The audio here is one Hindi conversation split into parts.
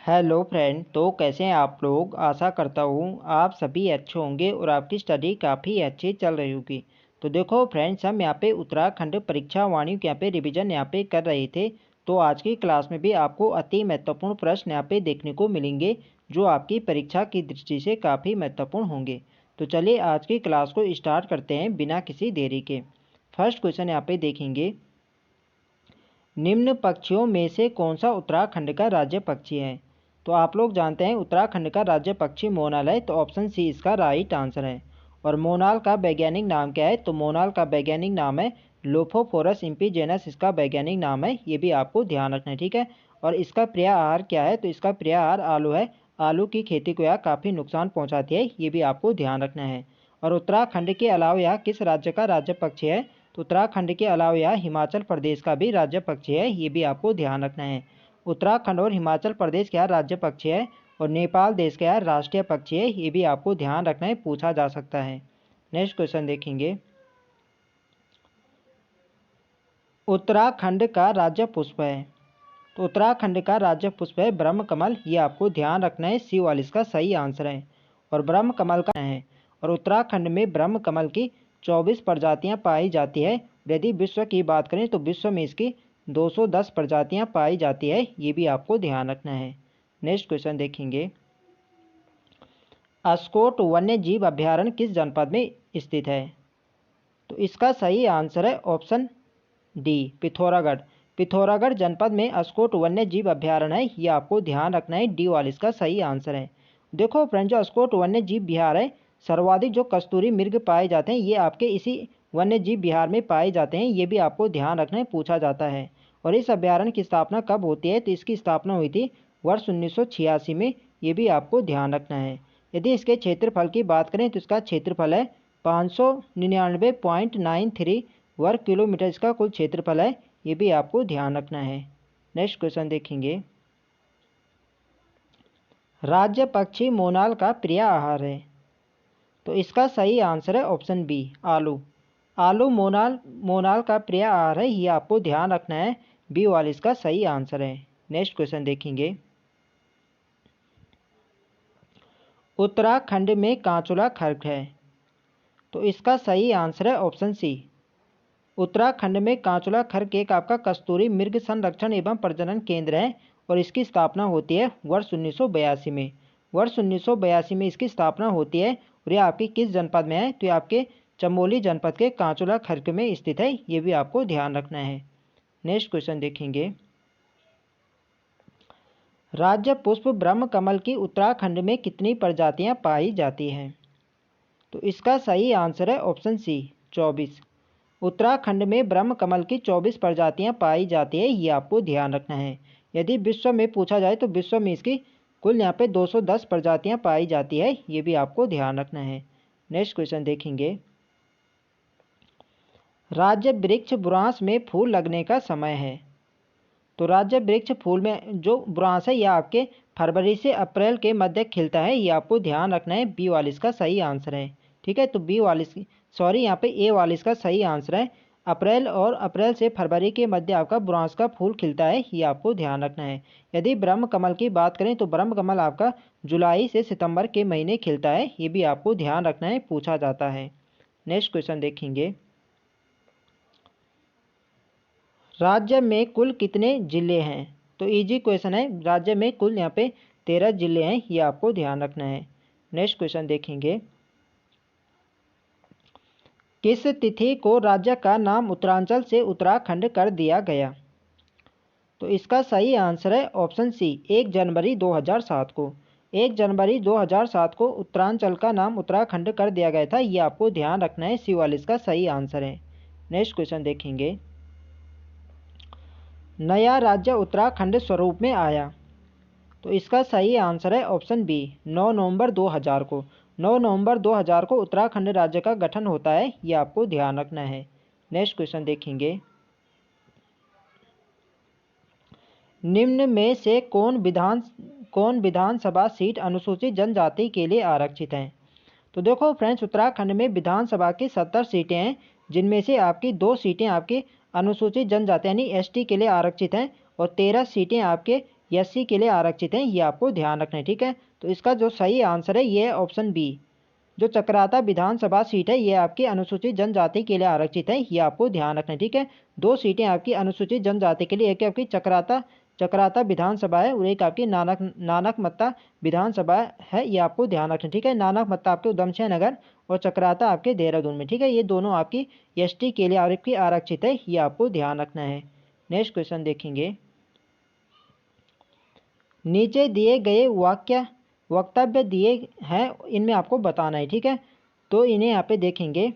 Hello friend. तो कैसे हैं आप लोग। आशा करता हूँ आप सभी अच्छे होंगे और आपकी स्टडी काफ़ी अच्छी चल रही होगी। तो देखो फ्रेंड्स, हम यहाँ पे उत्तराखंड परीक्षा वाणी के यहाँ पे रिवीजन यहाँ पे कर रहे थे। तो आज की क्लास में भी आपको अति महत्वपूर्ण प्रश्न यहाँ पे देखने को मिलेंगे जो आपकी परीक्षा की दृष्टि से काफ़ी महत्वपूर्ण होंगे। तो चलिए आज की क्लास को स्टार्ट करते हैं बिना किसी देरी के। फर्स्ट क्वेश्चन यहाँ पे देखेंगे, निम्न पक्षियों में से कौन सा उत्तराखंड का राज्य पक्षी है। तो आप लोग जानते हैं उत्तराखंड का राज्य पक्षी मोनाल है, तो ऑप्शन सी इसका राइट आंसर है। और मोनाल का वैज्ञानिक नाम क्या है, तो मोनाल का वैज्ञानिक नाम है लोफोफोरस इम्पीजेनस, इसका वैज्ञानिक नाम है। ये भी आपको ध्यान रखना है, ठीक है। और इसका प्रिय आहार क्या है, तो इसका प्रिय आहार आलू है। आलू की खेती को यह काफ़ी नुकसान पहुँचाती है, ये भी आपको ध्यान रखना है। और उत्तराखंड के अलावा यह किस राज्य का राज्य पक्षी है, तो उत्तराखंड के अलावा यह हिमाचल प्रदेश का भी राज्य पक्षी है, ये भी आपको ध्यान रखना है। उत्तराखंड और हिमाचल प्रदेश का राज्य पक्षी है और नेपाल देश का राष्ट्रीय पक्षी है, ये भी आपको ध्यान रखना है, पूछा जा सकता है। नेक्स्ट क्वेश्चन देखेंगे, उत्तराखंड का राज्य पुष्प है। तो उत्तराखंड का राज्य पुष्प है ब्रह्म कमल, ये आपको ध्यान रखना है। सी वाला इसका सही आंसर है। और ब्रह्म कमल का है। और उत्तराखंड में ब्रह्म कमल की 24 प्रजातियां पाई जाती है। यदि विश्व की बात करें तो विश्व में इसकी 210 प्रजातियां पाई जाती है, ये भी आपको ध्यान रखना है। नेक्स्ट क्वेश्चन देखेंगे, अस्कोट वन्य जीव अभ्यारण्य किस जनपद में स्थित है। तो इसका सही आंसर है ऑप्शन डी, पिथौरागढ़। पिथौरागढ़ जनपद में अस्कोट वन्य जीव अभ्यारण्य है, ये आपको ध्यान रखना है। डी वाला इसका सही आंसर है। देखो फ्रेंड, जो अस्कोट वन्य जीव विहार है, सर्वाधिक जो कस्तूरी मृग पाए जाते हैं ये आपके इसी वन्य जीव विहार में पाए जाते हैं, ये भी आपको ध्यान रखना है, पूछा जाता है। और इस अभ्यारण्य की स्थापना कब होती है, तो इसकी स्थापना हुई थी वर्ष 1986 में, ये भी आपको ध्यान रखना है। यदि इसके क्षेत्रफल की बात करें तो इसका क्षेत्रफल है 599.93 वर्ग किलोमीटर, इसका कुल क्षेत्रफल है, ये भी आपको ध्यान रखना है। नेक्स्ट क्वेश्चन देखेंगे, राज्य पक्षी मोनाल का प्रिय आहार है। तो इसका सही आंसर है ऑप्शन बी, आलू। आलू मोनाल का प्रिय आहार है, ये आपको ध्यान रखना है। बी वाला इसका सही आंसर है। नेक्स्ट क्वेश्चन देखेंगे, उत्तराखंड में कांचुला खर्क है। तो इसका सही आंसर है ऑप्शन सी, उत्तराखंड में कांचुला खर्क एक आपका कस्तूरी मृग संरक्षण एवं प्रजनन केंद्र है। और इसकी स्थापना होती है वर्ष 1982 में। वर्ष 1982 में इसकी स्थापना होती है। और यह आपके किस जनपद में है, तो ये आपके चमोली जनपद के कांचुला खर्क में स्थित है, ये भी आपको ध्यान रखना है। नेक्स्ट क्वेश्चन देखेंगे, राज्य पुष्प ब्रह्म कमल की उत्तराखंड में कितनी प्रजातियां पाई जाती हैं। तो इसका सही आंसर है ऑप्शन सी, 24। उत्तराखंड में ब्रह्म कमल की 24 प्रजातियां पाई जाती है, ये आपको ध्यान रखना है। यदि विश्व में पूछा जाए तो विश्व में इसकी कुल यहाँ पे 210 प्रजातियां पाई जाती है, ये भी आपको ध्यान रखना है। नेक्स्ट क्वेश्चन देखेंगे, राज्य वृक्ष बुरांस में फूल लगने का समय है। तो राज्य वृक्ष फूल में जो बुरांस है यह आपके फरवरी से अप्रैल के मध्य खिलता है, ये आपको ध्यान रखना है। बी वाला इसका सही आंसर है, ठीक है। तो बी वाला सॉरी यहाँ पे ए वाला इसका सही आंसर है। अप्रैल से फरवरी के मध्य आपका बुरांस का फूल खिलता है, ये आपको ध्यान रखना है। यदि ब्रह्म कमल की बात करें तो ब्रह्म कमल आपका जुलाई से सितंबर के महीने खिलता है, ये भी आपको ध्यान रखना है, पूछा जाता है। नेक्स्ट क्वेश्चन देखेंगे, राज्य में कुल कितने जिले हैं। तो इजी क्वेश्चन है, राज्य में कुल यहाँ पे 13 जिले हैं, ये आपको ध्यान रखना है। नेक्स्ट क्वेश्चन देखेंगे, किस तिथि को राज्य का नाम उत्तरांचल से उत्तराखंड कर दिया गया। तो इसका सही आंसर है ऑप्शन सी, 1 जनवरी 2007 को। 1 जनवरी 2007 को उत्तरांचल का नाम उत्तराखंड कर दिया गया था, ये आपको ध्यान रखना है। सी वाला इसका सही आंसर है। नेक्स्ट क्वेश्चन देखेंगे, नया राज्य उत्तराखंड स्वरूप में आया। तो इसका सही आंसर है ऑप्शन बी, 9 नवंबर 2000 को। 9 नवंबर 2000 को उत्तराखंड राज्य का गठन होता है, ये आपको ध्यान रखना है। नेक्स्ट क्वेश्चन देखेंगे, निम्न में से कौन विधानसभा सीट अनुसूचित जनजाति के लिए आरक्षित है। तो देखो फ्रेंड्स, उत्तराखंड में विधानसभा की 70 सीटें हैं, जिनमें से आपकी 2 सीटें आपकी अनुसूचित जनजाति यानी एसटी के लिए आरक्षित हैं और 13 सीटें आपके SC के लिए आरक्षित हैं, ये आपको ध्यान रखना है। ठीक है, तो इसका जो सही आंसर है ये है ऑप्शन बी। जो चक्राता विधानसभा सीट है ये आपकी अनुसूचित जनजाति के लिए आरक्षित है, ये आपको ध्यान रखना है। ठीक है, 2 सीटें आपकी अनुसूचित जनजाति के लिए, एक आपकी चक्राता विधानसभा है और एक आपकी नानकमत्ता विधानसभा है, ये आपको ध्यान रखना है। ठीक है, नानकमत्ता आपके उधमसिंह नगर और चक्राता आपके देहरादून में। ठीक है, ये दोनों आपकी ST के लिए आपकी आरक्षित है, ये आपको ध्यान रखना है। नेक्स्ट क्वेश्चन देखेंगे, नीचे दिए गए वक्तव्य दिए हैं, इनमें आपको बताना है। ठीक है, तो इन्हें यहाँ पे देखेंगे,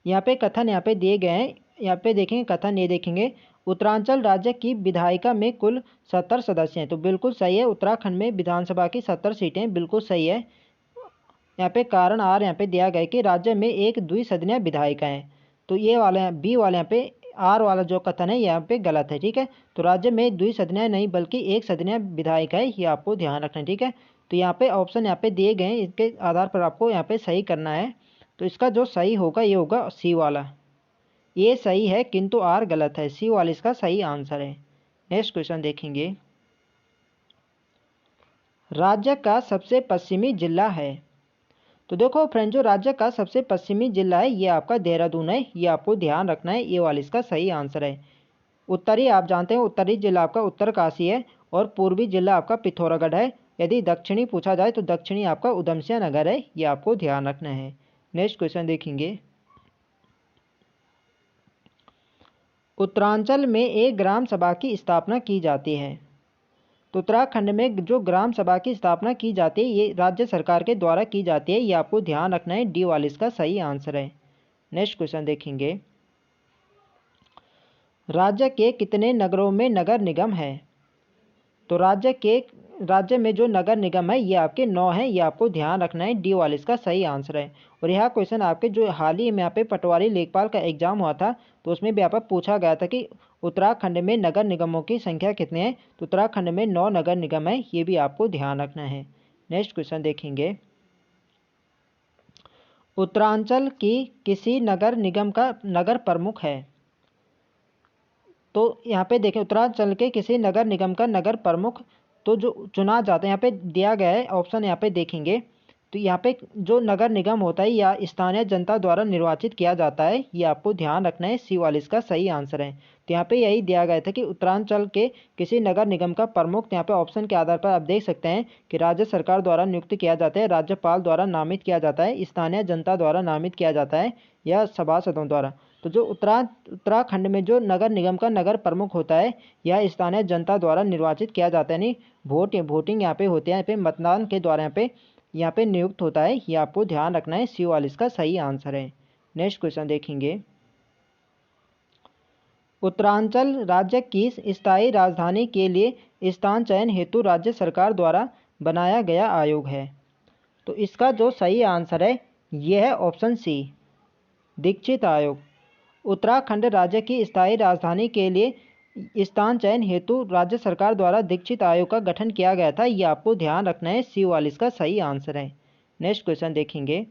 यहाँ पे कथन यहाँ पे दिए गए हैं, यहाँ पे देखेंगे कथन ये देखेंगे, उत्तरांचल राज्य की विधायिका में कुल 70 सदस्य हैं, तो बिल्कुल सही है। उत्तराखंड में विधानसभा की 70 सीटें, बिल्कुल सही है। यहाँ पे कारण आर यहाँ पे दिया गया कि राज्य में एक द्विसदनीय विधायिका है, तो ये वाले बी वाले यहाँ पे आर वाला जो कथन है यहाँ पे गलत है। ठीक है, तो राज्य में द्विसदनीय नहीं बल्कि एक सदनीय विधायिका है, ये आपको ध्यान रखना है। ठीक है, तो यहाँ पे ऑप्शन यहाँ पे दिए गए हैं, इसके आधार पर आपको यहाँ पे सही करना है। तो इसका जो सही होगा ये होगा सी वाला, ये सही है किंतु आर गलत है, सी वाला इसका सही आंसर है। नेक्स्ट क्वेश्चन देखेंगे, राज्य का सबसे पश्चिमी जिला है, तो देखो फ्रेंड जो राज्य का सबसे पश्चिमी जिला है ये आपका देहरादून है, ये आपको ध्यान रखना है, ये वाला इसका सही आंसर है। उत्तरी आप जानते हैं उत्तरी जिला आपका उत्तरकाशी है और पूर्वी जिला आपका पिथौरागढ़ है। यदि दक्षिणी पूछा जाए तो दक्षिणी आपका उधमसिंह नगर है, ये आपको ध्यान रखना है। नेक्स्ट क्वेश्चन देखेंगे, उत्तरांचल में एक ग्राम सभा की स्थापना की जाती है, तो उत्तराखंड में जो ग्राम सभा की स्थापना की जाती है ये राज्य सरकार के द्वारा की जाती है, ये आपको ध्यान रखना है, डी वाला इसका सही आंसर है। नेक्स्ट क्वेश्चन देखेंगे, राज्य के कितने नगरों में नगर निगम है, तो राज्य में जो नगर निगम है ये आपके 9 हैं, ये आपको ध्यान रखना है, डी वाला इसका सही आंसर है। और यह क्वेश्चन आपके जो हाल ही में यहाँ पे पटवारी लेखपाल का एग्जाम हुआ था तो उसमें भी यहाँ पर पूछा गया था कि उत्तराखंड में नगर निगमों की संख्या कितनी है, तो उत्तराखंड में 9 नगर निगम है, ये भी आपको ध्यान रखना है। नेक्स्ट क्वेश्चन देखेंगे, उत्तरांचल की किसी नगर निगम का नगर प्रमुख है, तो यहाँ पे देखें उत्तरांचल के किसी नगर निगम का नगर प्रमुख तो जो चुना जाता है, यहाँ पे दिया गया है ऑप्शन, यहाँ पे देखेंगे तो यहाँ पे जो नगर निगम होता है या स्थानीय जनता द्वारा निर्वाचित किया जाता है, ये आपको ध्यान रखना है, सी वाला इसका सही आंसर है। तो यहाँ पे यही दिया गया था कि उत्तरांचल के किसी नगर निगम का प्रमुख, यहाँ पे ऑप्शन के आधार पर आप देख सकते हैं कि राज्य सरकार द्वारा नियुक्त किया जाता है, राज्यपाल द्वारा नामित किया जाता है, स्थानीय जनता द्वारा नामित किया जाता है या सभासदों द्वारा। तो जो उत्तराखंड में जो नगर निगम का नगर प्रमुख होता है यह स्थानीय जनता द्वारा निर्वाचित किया जाता है, यानी वोटिंग यहाँ पे होते हैं, यहाँ पे मतदान के द्वारा यहाँ पे नियुक्त होता है, ये आपको ध्यान रखना है, सी वाला इसका सही आंसर है। नेक्स्ट क्वेश्चन देखेंगे, उत्तरांचल राज्य की स्थायी राजधानी के लिए स्थान चयन हेतु राज्य सरकार द्वारा बनाया गया आयोग है, तो इसका जो सही आंसर है यह है ऑप्शन सी, दीक्षित आयोग। उत्तराखंड राज्य की स्थायी राजधानी के लिए स्थान चयन हेतु राज्य सरकार द्वारा दीक्षित आयोग का गठन किया गया था, ये आपको ध्यान रखना है, सी वाला इसका सही आंसर है। नेक्स्ट क्वेश्चन देखेंगे,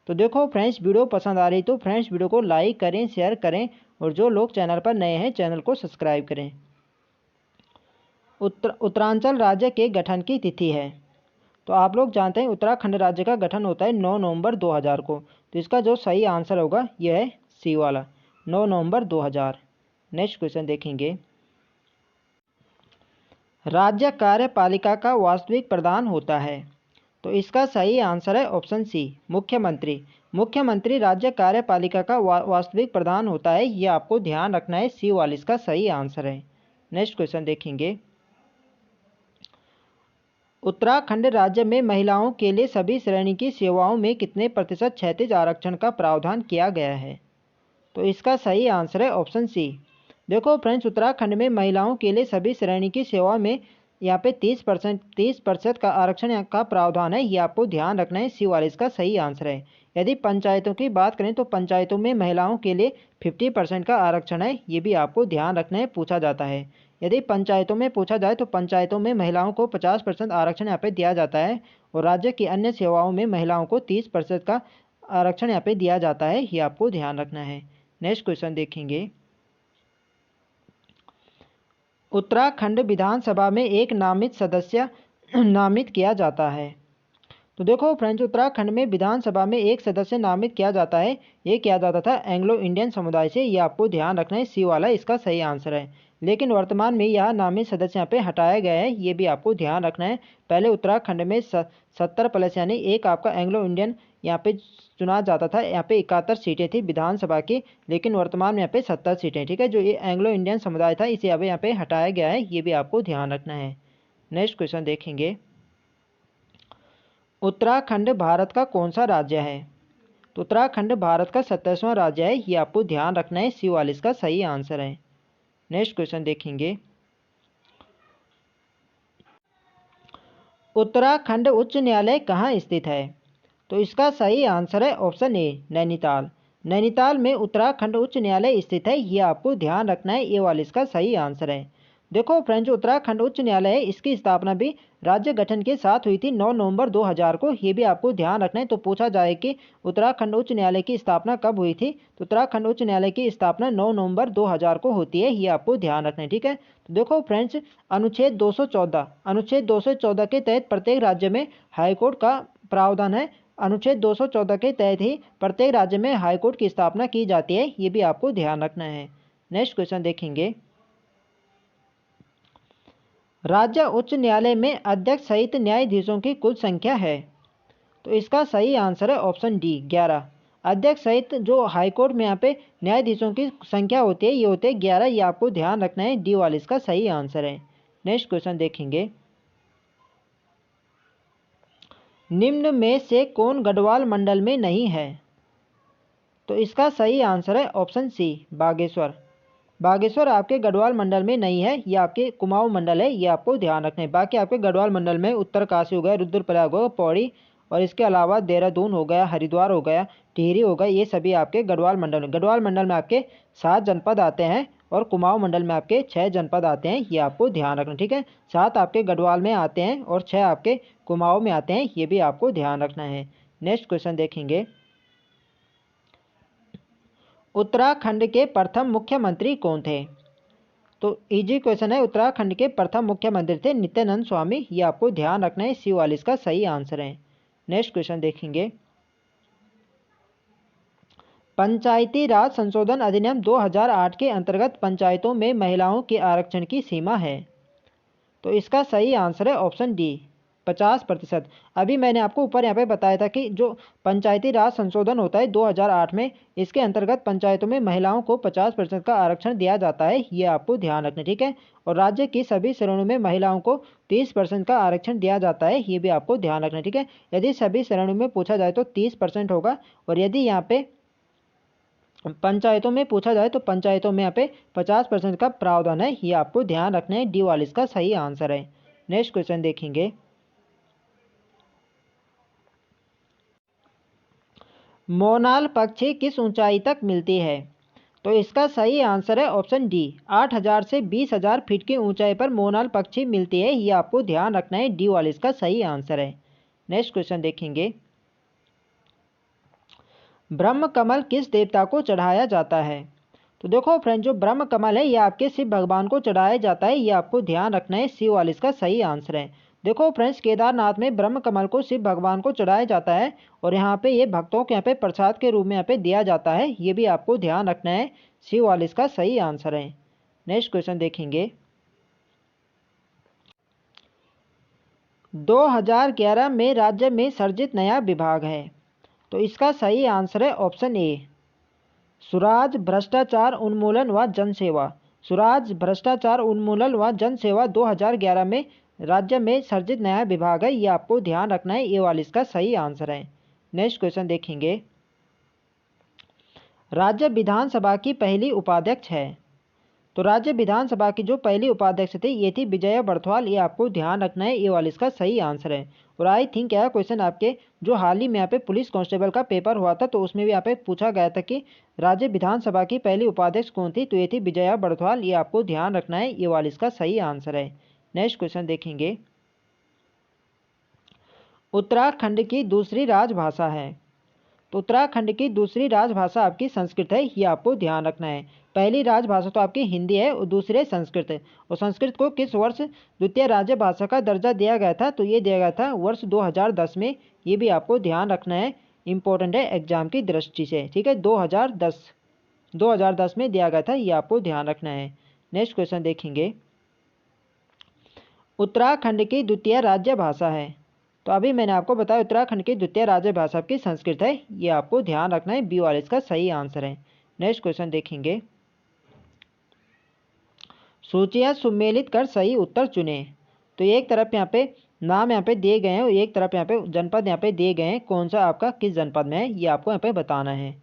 तो देखो फ्रेंड्स वीडियो पसंद आ रही तो फ्रेंड्स वीडियो को लाइक करें, शेयर करें और जो लोग चैनल पर नए हैं चैनल को सब्सक्राइब करें। उत्तरांचल राज्य के गठन की तिथि है, तो आप लोग जानते हैं उत्तराखंड राज्य का गठन होता है 9 नवंबर 2000 को, तो इसका जो सही आंसर होगा यह है सी वाला, 9 नवंबर 2000। नेक्स्ट क्वेश्चन देखेंगे, राज्य कार्यपालिका का वास्तविक प्रधान होता है, तो इसका सही आंसर है ऑप्शन सी, मुख्यमंत्री। मुख्यमंत्री राज्य कार्यपालिका का वास्तविक प्रधान होता है, यह आपको ध्यान रखना है, सी वाला इसका सही आंसर है। नेक्स्ट क्वेश्चन देखेंगे, उत्तराखंड राज्य में महिलाओं के लिए सभी श्रेणी की सेवाओं में कितने प्रतिशत क्षैतिज आरक्षण का प्रावधान किया गया है, तो इसका सही आंसर है ऑप्शन सी। देखो फ्रेंड्स उत्तराखंड में महिलाओं के लिए सभी श्रेणी की सेवाओं में यहाँ पे 30% का आरक्षण का प्रावधान है, ये आपको ध्यान रखना है, सी वाला इसका सही आंसर है। यदि पंचायतों की बात करें तो पंचायतों में महिलाओं के लिए 50% का आरक्षण है, ये भी आपको ध्यान रखना है, पूछा जाता है। यदि पंचायतों में पूछा जाए तो पंचायतों में महिलाओं को 50% आरक्षण यहाँ पे दिया जाता है और राज्य की अन्य सेवाओं में महिलाओं को 30% का आरक्षण यहाँ पे दिया जाता है, ये आपको ध्यान रखना है। नेक्स्ट क्वेश्चन देखेंगे, उत्तराखंड विधानसभा में एक नामित सदस्य नामित किया जाता है? तो देखो फ्रेंड्स, उत्तराखंड में विधानसभा में एक सदस्य नामित किया जाता है। ये किया जाता था एंग्लो इंडियन समुदाय से। ये आपको ध्यान रखना है, सी वाला इसका सही आंसर है। लेकिन वर्तमान में यह नामित सदस्य यहाँ पे हटाया गया है, ये भी आपको ध्यान रखना है। पहले उत्तराखंड में 70+ यानी एक आपका एंग्लो इंडियन यहाँ पे चुना जाता था। यहाँ पे 71 सीटें थी विधानसभा की, लेकिन वर्तमान में यहाँ पे 70 सीटें। ठीक है, जो ये एंग्लो इंडियन समुदाय था इसे अब यहाँ पे हटाया गया है, ये भी आपको ध्यान रखना है। नेक्स्ट क्वेश्चन देखेंगे, उत्तराखंड भारत का कौन सा राज्य है? तो उत्तराखंड भारत का 27वां राज्य है, ये आपको ध्यान रखना है, सी वाला इसका सही आंसर है। नेक्स्ट क्वेश्चन देखेंगे, उत्तराखंड उच्च न्यायालय कहाँ स्थित है? तो इसका सही आंसर है ऑप्शन ए, नैनीताल। नैनीताल में उत्तराखंड उच्च न्यायालय स्थित है, ये आपको ध्यान रखना है, ये वाला इसका सही आंसर है। देखो फ्रेंड्स, उत्तराखंड उच्च न्यायालय है, इसकी स्थापना भी राज्य गठन के साथ हुई थी 9 नवंबर 2000 को, ये भी आपको ध्यान रखना है। तो पूछा जाए कि उत्तराखंड उच्च न्यायालय की स्थापना कब हुई थी, तो उत्तराखंड उच्च न्यायालय की स्थापना 9 नवंबर 2000 को होती है, ये आपको ध्यान रखना है। ठीक है, तो देखो फ्रेंड्स, अनुच्छेद 214 के तहत प्रत्येक राज्य में हाईकोर्ट का प्रावधान है। अनुच्छेद 214 के तहत ही प्रत्येक राज्य में हाईकोर्ट की स्थापना की जाती है, ये भी आपको ध्यान रखना है। नेक्स्ट क्वेश्चन देखेंगे, राज्य उच्च न्यायालय में अध्यक्ष सहित न्यायाधीशों की कुल संख्या है? तो इसका सही आंसर है ऑप्शन डी, 11। अध्यक्ष सहित जो हाईकोर्ट में यहाँ पे न्यायाधीशों की संख्या होती है, ये होते हैं 11, ये आपको ध्यान रखना है, डी वाला इसका सही आंसर है। नेक्स्ट क्वेश्चन देखेंगे, निम्न में से कौन गढ़वाल मंडल में नहीं है? तो इसका सही आंसर है ऑप्शन सी, बागेश्वर। बागेश्वर आपके गढ़वाल मंडल में नहीं है, ये आपके कुमाऊं मंडल है, ये आपको ध्यान रखना है। बाकी आपके गढ़वाल मंडल में उत्तरकाशी हो गया, रुद्रप्रयाग हो गया, पौड़ी, और इसके अलावा देहरादून हो गया, हरिद्वार हो गया, टिहरी हो गया, ये सभी आपके गढ़वाल मंडल में। गढ़वाल मंडल में आपके 7 जनपद आते हैं और कुमाऊं मंडल में आपके 6 जनपद आते हैं, ये आपको ध्यान रखना। ठीक है, 7 आपके गढ़वाल में आते हैं और 6 आपके कुमाऊं में आते हैं, ये भी आपको ध्यान रखना है। नेक्स्ट क्वेश्चन देखेंगे, उत्तराखंड के प्रथम मुख्यमंत्री कौन थे? तो इजी क्वेश्चन है, उत्तराखंड के प्रथम मुख्यमंत्री थे नित्यानंद स्वामी, ये आपको ध्यान रखना है, सी वाला इसका सही आंसर है। नेक्स्ट क्वेश्चन देखेंगे, पंचायती राज संशोधन अधिनियम 2008 के अंतर्गत पंचायतों में महिलाओं के आरक्षण की सीमा है? तो इसका सही आंसर है ऑप्शन डी, 50%। अभी मैंने आपको ऊपर यहाँ पे बताया था कि जो पंचायती राज संशोधन होता है 2008 में, इसके अंतर्गत पंचायतों में महिलाओं को 50% का आरक्षण दिया जाता है, ये आपको ध्यान रखना। ठीक है, और राज्य की सभी श्रेणियों में महिलाओं को 30% का आरक्षण दिया जाता है, ये भी आपको ध्यान रखना। ठीक है, यदि सभी श्रेणियों में पूछा जाए तो 30% होगा, और यदि यहाँ पे पंचायतों में पूछा जाए तो पंचायतों में यहाँ पे 50% का प्रावधान है, ये आपको ध्यान रखना है, डी वाला इसका सही आंसर है। नेक्स्ट क्वेश्चन देखेंगे, मोनाल पक्षी किस ऊंचाई तक मिलती है? तो इसका सही आंसर है ऑप्शन डी, 8000 से 20000 फीट की ऊंचाई पर मोनाल पक्षी मिलती है, ये आपको ध्यान रखना है, डी वाला इसका सही आंसर है। नेक्स्ट क्वेश्चन देखेंगे, ब्रह्म कमल किस देवता को चढ़ाया जाता है? तो देखो फ्रेंड, जो ब्रह्म कमल है ये आपके शिव भगवान को चढ़ाया जाता है, ये आपको ध्यान रखना है, सी वाला इसका सही आंसर है। देखो फ्रेंड्स, केदारनाथ में ब्रह्म कमल को शिव भगवान को चढ़ाया जाता है, और यहाँ पे ये भक्तों के यहाँ पे प्रसाद के रूप में यहाँ पे दिया जाता है, ये भी आपको ध्यान रखना है, सी वाला इसका सही आंसर है। नेक्स्ट क्वेश्चन देखेंगे, 2011 में राज्य में सर्जित नया विभाग है? तो इसका सही आंसर है ऑप्शन ए, सुराज भ्रष्टाचार उन्मूलन व जनसेवा। सुराज भ्रष्टाचार उन्मूलन व जनसेवा 2011 में राज्य में सर्जित नया विभाग है, ये आपको ध्यान रखना है, ये वाला इसका सही आंसर है। नेक्स्ट क्वेश्चन देखेंगे, राज्य विधानसभा की पहली उपाध्यक्ष है? तो राज्य विधानसभा की जो पहली उपाध्यक्ष थी ये थी विजया बर्थवाल, ये आपको ध्यान रखना है, ये वाला इसका सही आंसर है। और आई थिंक यह क्वेश्चन आपके जो हाल ही में यहाँ पे पुलिस कांस्टेबल का पेपर हुआ था तो उसमें भी यहाँ पे पूछा गया था कि राज्य विधानसभा की पहली उपाध्यक्ष कौन थी, तो ये थी विजया बर्थवाल, ये आपको ध्यान रखना है, ये वाला इसका सही आंसर है। नेक्स्ट क्वेश्चन देखेंगे, उत्तराखंड की दूसरी राजभाषा है? तो उत्तराखंड की दूसरी राजभाषा आपकी संस्कृत है, ये आपको ध्यान रखना है। पहली राजभाषा तो आपकी हिंदी है और दूसरी है संस्कृत है। और संस्कृत को किस वर्ष द्वितीय राजभाषा का दर्जा दिया गया था? तो ये दिया गया था वर्ष 2010 में। ये भी आपको ध्यान रखना है, इंपॉर्टेंट है एग्जाम की दृष्टि से, ठीक है। 2010 में दिया गया था, ये आपको ध्यान रखना है। नेक्स्ट क्वेश्चन देखेंगे, उत्तराखंड की द्वितीय राज्य भाषा है। तो अभी मैंने आपको बताया उत्तराखंड की द्वितीय राज्य भाषा आपकी संस्कृत है, ये आपको ध्यान रखना है। बी वाले इसका सही आंसर है। नेक्स्ट क्वेश्चन देखेंगे, सूचियां सुमेलित कर सही उत्तर चुने। तो एक तरफ यहाँ पे नाम यहाँ पे दिए गए हैं और एक तरफ यहाँ पे जनपद यहाँ पे दिए गए हैं, कौन सा आपका किस जनपद में है ये आपको यहाँ पे बताना है।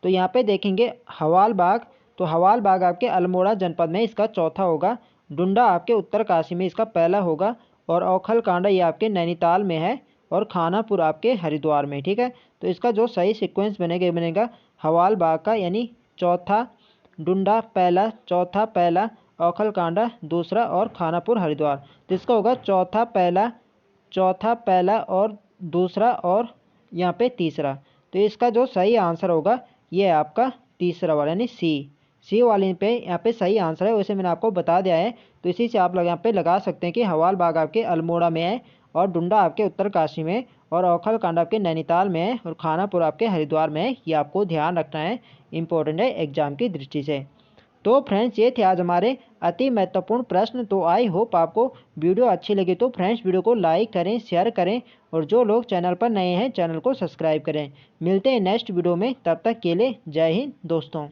तो यहाँ पे देखेंगे हवाल बाग, तो हवाल बाग आपके अल्मोड़ा जनपद में इसका चौथा होगा। डुंडा आपके उत्तरकाशी में इसका पहला होगा। और औखल कांडा ये आपके नैनीताल में है। और खानापुर आपके हरिद्वार में, ठीक है। तो इसका जो सही सीक्वेंस बनेगा हवाल बाग का, यानी चौथा, डुंडा पहला, चौथा पहला, औखल कांडा दूसरा और खानापुर हरिद्वार। तो इसका होगा चौथा पहला और दूसरा और यहाँ पे तीसरा। तो इसका जो सही आंसर होगा ये आपका तीसरा वाला, यानी सी वाले पे यहाँ पे सही आंसर है। वैसे मैंने आपको बता दिया है, तो इसी से आप यहाँ पे लगा सकते हैं कि हवाल बाग आपके अल्मोड़ा में है और डुंडा आपके उत्तरकाशी में और औखल कांडा आपके नैनीताल में है और खानापुर आपके हरिद्वार में है। ये आपको ध्यान रखना है, इंपॉर्टेंट है एग्जाम की दृष्टि से। तो फ्रेंड्स ये थे आज हमारे अति महत्वपूर्ण प्रश्न। तो आई होप आपको वीडियो अच्छी लगी। तो फ्रेंड्स वीडियो को लाइक करें, शेयर करें और जो लोग चैनल पर नए हैं चैनल को सब्सक्राइब करें। मिलते हैं नेक्स्ट वीडियो में, तब तक के लिए जय हिंद दोस्तों।